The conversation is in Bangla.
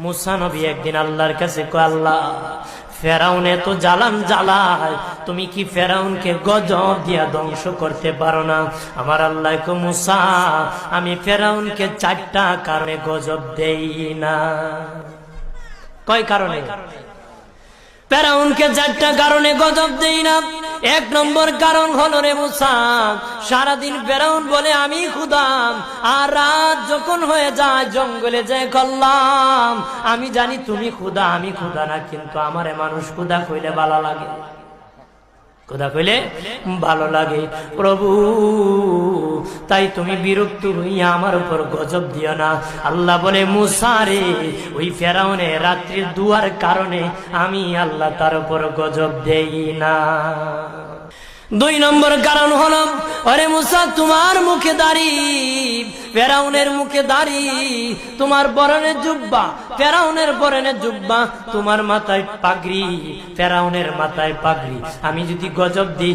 মুসা নবী একদিন আল্লাহর কাছে কয়, আল্লাহ ফেরাউন এত জ্বালান জ্বালায়, তুমি কি ফেরাউনকে গজব দিয়া ধ্বংস করতে পারো না? আমার আল্লাহ কয়, মুসা আমি ফেরাউনকে 4টা কারণে গজব দেই না। কয় কারণে? ফেরাউনকে 4টা কারণে গজব দেই না। 1 নম্বর কারণ হলো, রে মুসা, সারাদিন ফেরাউন বলে আমি খোদা, আর রাত যখন হয়ে যায় জঙ্গলে যায় করলাম আমি জানি তুমি খোদা, আমি খোদা না, কিন্তু আমারে মানুষ খোদা কইলে ভালো লাগে, খোদা কইলে ভালো লাগে। প্রভু তাই তুমি বিরক্ত হইয়া আমার উপর গজব দিও না। আল্লাহ বলে, মুসা রে, ওই ফেরাউনে রাত্রির দুয়ার কারণে আমি আল্লাহ তার উপর গজব দেই না। 2 নম্বর কারণ হলো, আরে মুসা তোমার মুখে দাড়ি, ফেরাউনের মুখে দাড়ি, তোমার পরনে জুব্বা, ফেরাউনের পরনে জুব্বা, তোমার মাথায় পাগড়ি, ফেরাউনের মাথায় পাগড়ি। আমি যদি গজব দিই